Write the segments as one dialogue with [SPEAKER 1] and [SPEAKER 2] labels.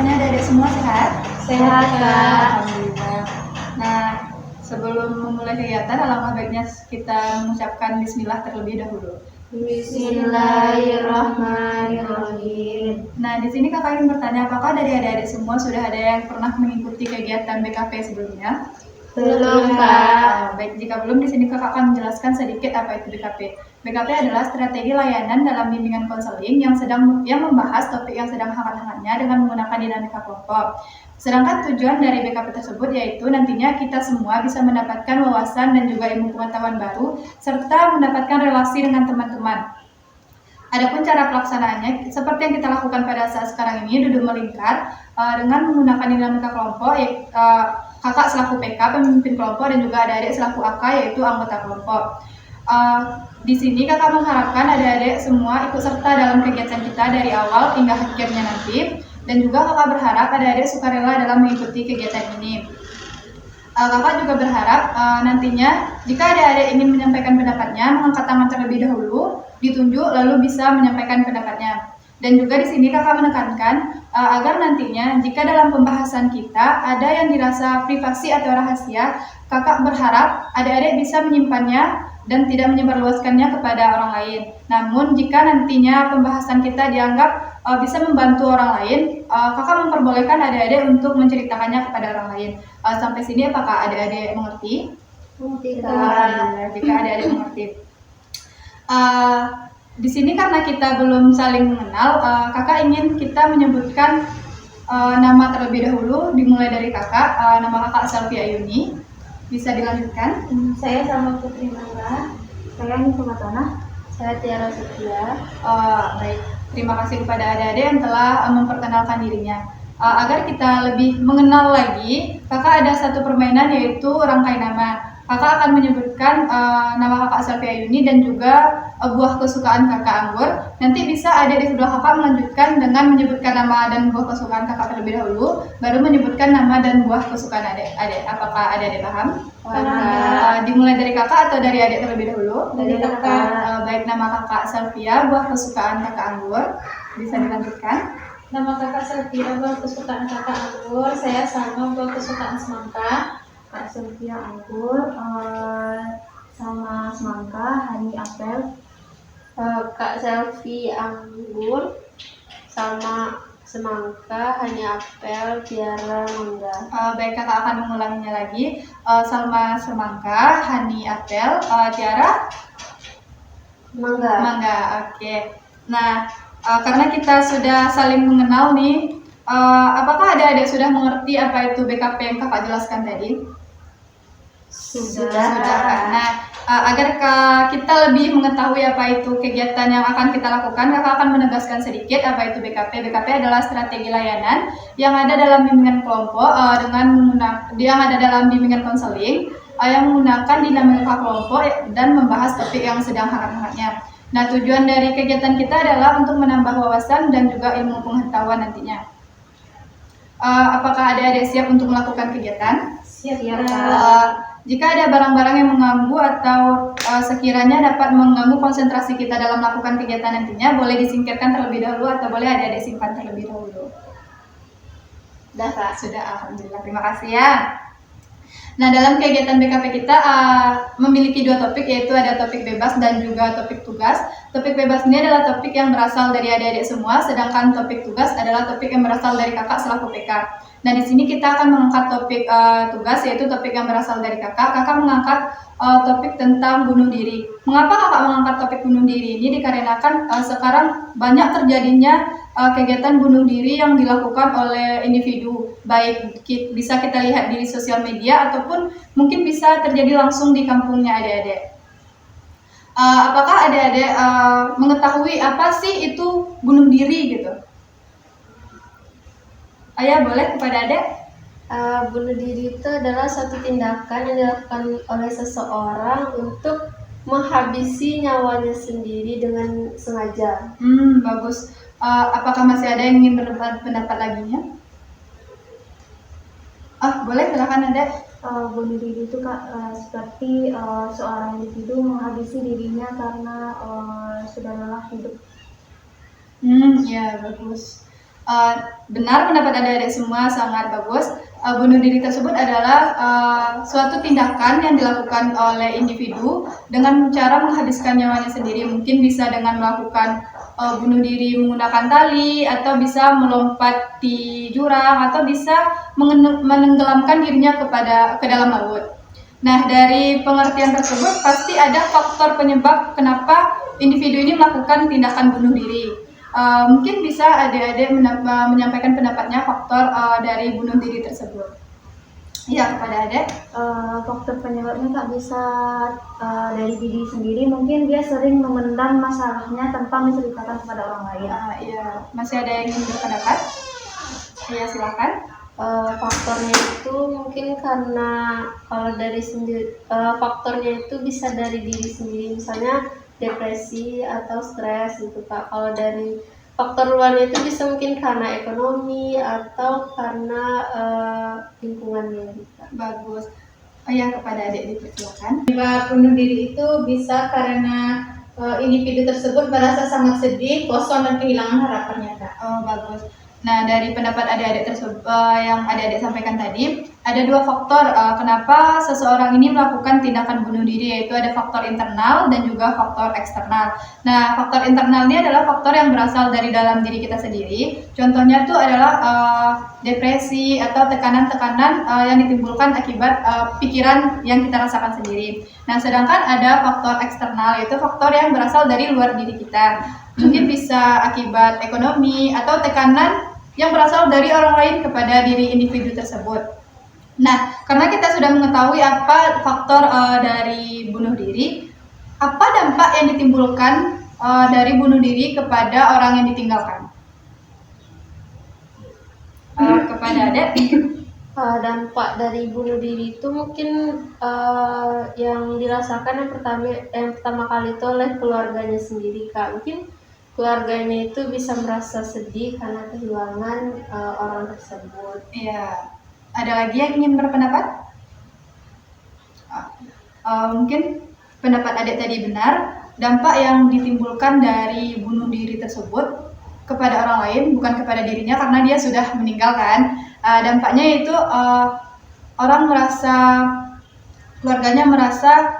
[SPEAKER 1] kabarnya adik-adik semua sehat?
[SPEAKER 2] Sehat, Kak.
[SPEAKER 1] Alhamdulillah. Nah, sebelum memulai kegiatan, alangkah baiknya kita mengucapkan bismillah terlebih dahulu.
[SPEAKER 2] Bismillahirrahmanirrahim.
[SPEAKER 1] Nah, di sini kakak ingin bertanya, apakah dari adik-adik semua sudah ada yang pernah mengikuti kegiatan BKP sebelumnya?
[SPEAKER 2] Belum, Kak.
[SPEAKER 1] Baik, jika belum, di sini kakak akan menjelaskan sedikit apa itu BKP. BKP adalah strategi layanan dalam bimbingan konseling yang membahas topik yang sedang hangat-hangatnya dengan menggunakan dinamika kelompok. Sedangkan tujuan dari BKP tersebut yaitu nantinya kita semua bisa mendapatkan wawasan dan juga ilmu pengetahuan baru serta mendapatkan relasi dengan teman-teman. Adapun cara pelaksanaannya seperti yang kita lakukan pada saat sekarang ini, duduk melingkar dengan menggunakan dinamika kelompok, kakak selaku PK pemimpin kelompok dan juga adik-adik selaku AK yaitu anggota kelompok. Di sini kakak mengharapkan adik-adik semua ikut serta dalam kegiatan kita dari awal hingga akhirnya nanti, dan juga kakak berharap adik-adik sukarela dalam mengikuti kegiatan ini. Kakak juga berharap nantinya jika adik-adik ingin menyampaikan pendapatnya, mengangkat tangan terlebih dahulu, ditunjuk lalu bisa menyampaikan pendapatnya. Dan juga di sini kakak menekankan agar nantinya jika dalam pembahasan kita ada yang dirasa privasi atau rahasia, kakak berharap adik-adik bisa menyimpannya dan tidak menyebarluaskannya kepada orang lain. Namun jika nantinya pembahasan kita dianggap bisa membantu orang lain, kakak memperbolehkan adik-adik untuk menceritakannya kepada orang lain. Sampai sini apakah adik-adik mengerti?
[SPEAKER 2] Mengerti, Kak.
[SPEAKER 1] Alhamdulillah, jika adik-adik mengerti. Di sini karena kita belum saling mengenal, kakak ingin kita menyebutkan nama terlebih dahulu, dimulai dari kakak. Nama kakak Selvi Ayuni, bisa dilanjutkan.
[SPEAKER 2] Saya sama Putri Mangga. Saya Nisa Tanah. Saya Tiara Setia.
[SPEAKER 1] Baik, terima kasih kepada adik-adik yang telah memperkenalkan dirinya. Agar kita lebih mengenal lagi, kakak ada satu permainan yaitu rangkai nama. Kakak akan menyebutkan nama kakak Selvi Ayuni dan juga buah kesukaan kakak anggur. Nanti bisa adik di sebelah kakak melanjutkan dengan menyebutkan nama dan buah kesukaan kakak terlebih dahulu, baru menyebutkan nama dan buah kesukaan adik. Apakah adik paham? Dimulai dari kakak atau dari adik terlebih dahulu?
[SPEAKER 2] Dari kakak.
[SPEAKER 1] Baik, nama kakak Selvia, buah kesukaan kakak anggur. Bisa dilanjutkan.
[SPEAKER 2] Nama kakak Selvia, buah kesukaan kakak anggur. Saya sama buah kesukaan semangka. Kak Selvia anggur, sama semangka, Hani apel. Kak Selvi anggur, sama semangka, Hani apel, Tiara mangga.
[SPEAKER 1] Baik, kakak akan mengulanginya lagi. Salma semangka, Hani apel, Tiara
[SPEAKER 2] Mangga.
[SPEAKER 1] mangga. Oke. Nah, karena kita sudah saling mengenal nih, apakah adik-adik sudah mengerti apa itu BKP yang kakak jelaskan tadi? Sudah. Nah, agar kita lebih mengetahui apa itu kegiatan yang akan kita lakukan, kakak akan menegaskan sedikit apa itu BKP. BKP adalah strategi layanan yang ada dalam bimbingan kelompok yang ada dalam bimbingan konseling yang menggunakan dinamika kelompok dan membahas topik yang sedang hangat-hangatnya. Nah, tujuan dari kegiatan kita adalah untuk menambah wawasan dan juga ilmu pengetahuan nantinya. Apakah adik-adik siap untuk melakukan kegiatan?
[SPEAKER 2] Siap.
[SPEAKER 1] Jika ada barang-barang yang mengganggu atau sekiranya dapat mengganggu konsentrasi kita dalam melakukan kegiatan nantinya, boleh disingkirkan terlebih dahulu atau boleh adik-adik simpan terlebih dahulu.
[SPEAKER 2] Sudah, Kak.
[SPEAKER 1] Sudah, alhamdulillah. Terima kasih ya. Nah, dalam kegiatan BKP kita memiliki dua topik, yaitu ada topik bebas dan juga topik tugas. Topik bebas ini adalah topik yang berasal dari adik-adik semua, sedangkan topik tugas adalah topik yang berasal dari kakak selaku PK. Nah, di sini kita akan mengangkat topik tugas, yaitu topik yang berasal dari kakak. Kakak mengangkat topik tentang bunuh diri. Mengapa kakak mengangkat topik bunuh diri ini? Dikarenakan sekarang banyak terjadinya kegiatan bunuh diri yang dilakukan oleh individu, baik bisa kita lihat di sosial media ataupun mungkin bisa terjadi langsung di kampungnya adik-adik. Apakah adik-adik mengetahui apa sih itu bunuh diri gitu? Ayah, boleh kepada adik?
[SPEAKER 2] Bunuh diri itu adalah suatu tindakan yang dilakukan oleh seseorang untuk menghabisi nyawanya sendiri dengan sengaja.
[SPEAKER 1] Bagus. Apakah masih ada yang ingin berpendapat laginya? Boleh, silakan adik.
[SPEAKER 2] Bunuh diri itu seperti seorang individu menghabisi dirinya karena sudah lelah hidup.
[SPEAKER 1] Ya, bagus. Benar pendapat adik-adik semua, sangat bagus. Bunuh diri tersebut adalah suatu tindakan yang dilakukan oleh individu dengan cara menghabiskan nyawanya sendiri. Mungkin bisa dengan melakukan bunuh diri menggunakan tali, atau bisa melompat di jurang, atau bisa menenggelamkan dirinya ke dalam laut. Nah, dari pengertian tersebut pasti ada faktor penyebab kenapa individu ini melakukan tindakan bunuh diri. Mungkin bisa adik-adik menyampaikan pendapatnya faktor dari bunuh diri tersebut. Ya, kepada adik.
[SPEAKER 3] Faktor penyebabnya tak bisa dari diri sendiri, mungkin dia sering memendam masalahnya tanpa menceritakan kepada orang lain.
[SPEAKER 1] Iya, masih ada yang ingin berpendapat? Ya, silakan.
[SPEAKER 2] Faktornya itu mungkin karena kalau dari sendiri, faktornya itu bisa dari diri sendiri, misalnya depresi atau stres gitu Kak. Kalau dari faktor luarnya itu bisa mungkin karena ekonomi atau karena lingkungannya gitu.
[SPEAKER 1] Bagus. Ya, kepada adik dipersilakan.
[SPEAKER 4] Akibat bunuh diri itu bisa karena individu tersebut merasa sangat sedih, kosong, dan kehilangan harapannya, Kak.
[SPEAKER 1] Bagus. Nah, dari pendapat adik-adik tersebut yang adik-adik sampaikan tadi, ada dua faktor kenapa seseorang ini melakukan tindakan bunuh diri, yaitu ada faktor internal dan juga faktor eksternal. Nah, faktor internal ini adalah faktor yang berasal dari dalam diri kita sendiri. Contohnya itu adalah depresi atau tekanan-tekanan yang ditimbulkan akibat pikiran yang kita rasakan sendiri. Nah, sedangkan ada faktor eksternal, yaitu faktor yang berasal dari luar diri kita. Mungkin bisa akibat ekonomi atau tekanan yang berasal dari orang lain kepada diri individu tersebut. Nah, karena kita sudah mengetahui apa faktor dari bunuh diri, apa dampak yang ditimbulkan dari bunuh diri kepada orang yang ditinggalkan? Kepada adik.
[SPEAKER 2] Dampak dari bunuh diri itu mungkin yang dirasakan yang pertama kali itu oleh keluarganya sendiri Kak. Mungkin keluarganya itu bisa merasa sedih karena kehilangan orang tersebut.
[SPEAKER 1] Iya. Ada lagi yang ingin berpendapat? Mungkin pendapat adik tadi benar. Dampak yang ditimbulkan dari bunuh diri tersebut kepada orang lain, bukan kepada dirinya karena dia sudah meninggal kan. Dampaknya itu keluarganya merasa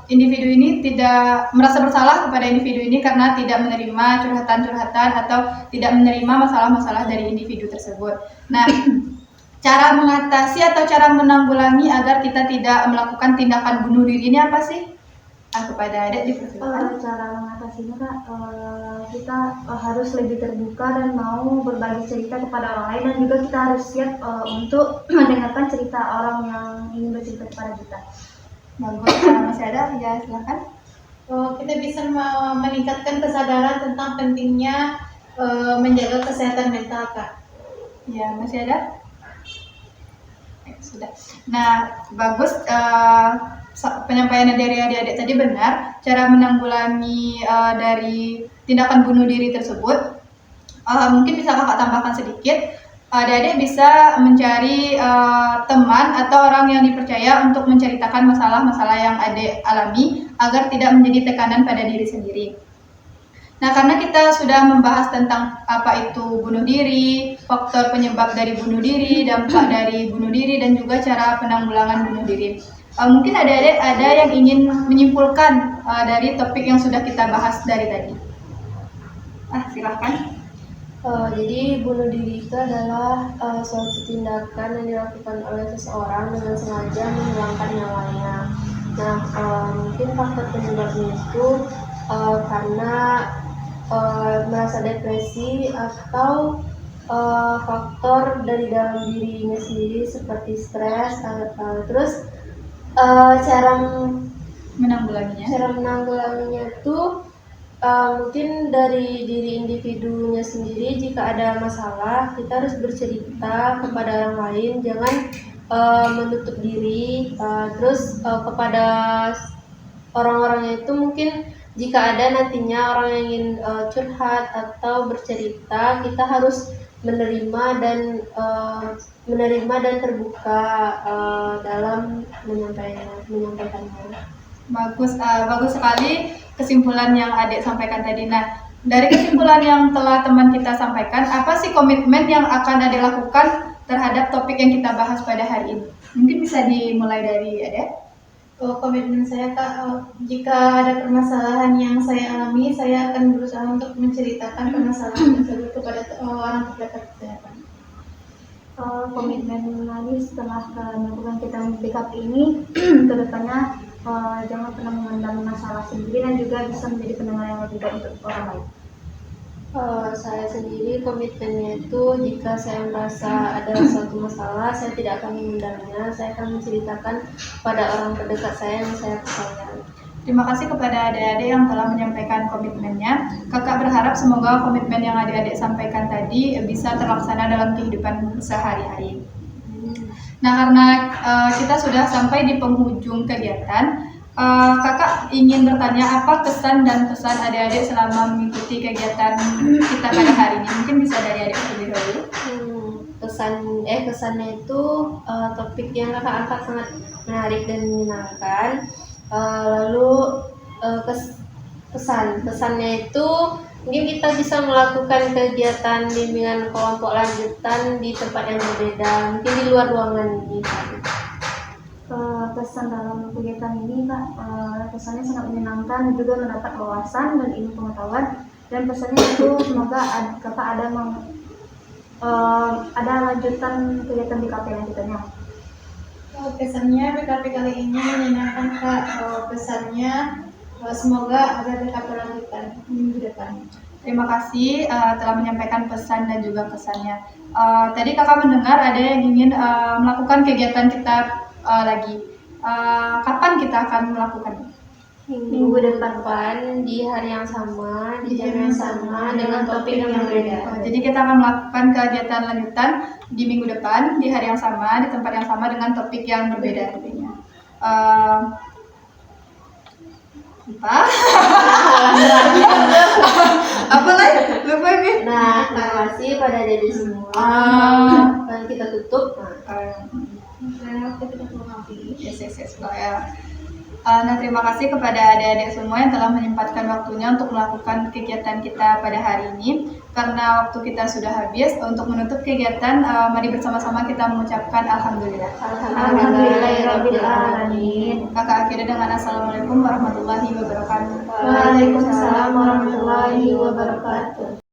[SPEAKER 1] individu ini tidak merasa bersalah kepada individu ini karena tidak menerima curhatan-curhatan atau tidak menerima masalah-masalah dari individu tersebut. Nah, cara mengatasi atau cara menanggulangi agar kita tidak melakukan tindakan bunuh diri ini apa sih? Kepada adik dipersilakan.
[SPEAKER 3] Cara mengatasinya Kak, kita harus lebih terbuka dan mau berbagi cerita kepada orang lain, dan juga kita harus siap untuk mendengarkan cerita orang yang ingin bercerita kepada kita.
[SPEAKER 1] Bagus. Masih ada? Ya, silakan.
[SPEAKER 4] Kita bisa meningkatkan kesadaran tentang pentingnya menjaga kesehatan mental, Kak.
[SPEAKER 1] Ya, masih ada? Sudah. Nah, bagus. Penyampaiannya dari adik-adik tadi benar. Cara menanggulangi dari tindakan bunuh diri tersebut, mungkin bisa kakak tambahkan sedikit. Adik-adik bisa mencari teman atau orang yang dipercaya untuk menceritakan masalah-masalah yang adik alami agar tidak menjadi tekanan pada diri sendiri. Nah, karena kita sudah membahas tentang apa itu bunuh diri, faktor penyebab dari bunuh diri, dampak dari bunuh diri, dan juga cara penanggulangan bunuh diri. Mungkin adik-adik ada yang ingin menyimpulkan dari topik yang sudah kita bahas dari tadi. Silahkan.
[SPEAKER 2] Jadi bunuh diri itu adalah suatu tindakan yang dilakukan oleh seseorang dengan sengaja menghilangkan nyawanya. Nah, mungkin faktor penyebabnya itu karena merasa depresi atau faktor dari dalam dirinya sendiri seperti stres. Terus cara menanggulanginya itu mungkin dari diri individunya sendiri. Jika ada masalah, kita harus bercerita kepada orang lain, jangan menutup diri. Terus kepada orang-orangnya itu mungkin jika ada nantinya orang yang ingin curhat atau bercerita, kita harus menerima dan terbuka dalam menyampaikannya.
[SPEAKER 1] Bagus sekali kesimpulan yang adik sampaikan tadi. Nah, Dari kesimpulan yang telah teman kita sampaikan, apa sih komitmen yang akan Ade lakukan terhadap topik yang kita bahas pada hari ini? Mungkin bisa dimulai dari Ade.
[SPEAKER 4] Komitmen saya Kak, jika ada permasalahan yang saya alami, saya akan berusaha untuk menceritakan permasalahan tersebut kepada orang terdekat saya Kak.
[SPEAKER 3] Komitmen lagi setelah melakukan kita backup ini kedepannya jangan pernah memandang masalah sendiri dan juga bisa menjadi pendengar yang lebih baik untuk orang lain.
[SPEAKER 2] Saya sendiri komitmennya itu jika saya merasa ada suatu masalah, saya tidak akan memendamnya, saya akan menceritakan pada orang terdekat saya yang saya percaya.
[SPEAKER 1] Terima kasih kepada adik-adik yang telah menyampaikan komitmennya. Kakak berharap semoga komitmen yang adik-adik sampaikan tadi bisa terlaksana dalam kehidupan sehari-hari. Nah, karena kita sudah sampai di penghujung kegiatan, kakak ingin bertanya apa kesan dan pesan adik-adik selama mengikuti kegiatan kita pada hari ini. Mungkin bisa dari adik terlebih dahulu.
[SPEAKER 2] Kesannya itu topik yang kakak angkat sangat menarik dan menyenangkan. Pesannya itu mungkin kita bisa melakukan kegiatan bimbingan kelompok lanjutan di tempat yang berbeda, mungkin di luar ruangan ini.
[SPEAKER 3] Kesan dalam kegiatan ini Kak, kesannya sangat menyenangkan, juga mendapat wawasan dan ilmu pengetahuan, dan pesannya itu semoga kakak ada lanjutan kegiatan di KP lanjutannya.
[SPEAKER 4] Kesannya BKP kali ini menyenangkan Kak. Pesannya semoga ada BKP lanjutan minggu depan.
[SPEAKER 1] Terima kasih telah menyampaikan pesan dan juga kesannya. Tadi kakak mendengar ada yang ingin melakukan kegiatan kita lagi. Kapan kita akan melakukannya?
[SPEAKER 2] Minggu depan di hari yang sama, di jam yang sama, dengan topik yang berbeda.
[SPEAKER 1] Jadi kita akan melakukan kegiatan lanjutan di minggu depan, di hari yang sama, di tempat yang sama dengan topik yang berbeda tentunya. Apa lagi? Lupa ini.
[SPEAKER 2] Nah, terima kasih pada diri semua. Dan kita tutup.
[SPEAKER 1] Yes. Nah, terima kasih kepada adik-adik semua yang telah menyempatkan waktunya untuk melakukan kegiatan kita pada hari ini. Karena waktu kita sudah habis, untuk menutup kegiatan, mari bersama-sama kita mengucapkan Alhamdulillah.
[SPEAKER 3] Alhamdulillahirabbil alamin.
[SPEAKER 1] Kakak akhirnya dengan Assalamualaikum warahmatullahi wabarakatuh.
[SPEAKER 3] Waalaikumsalam warahmatullahi wabarakatuh.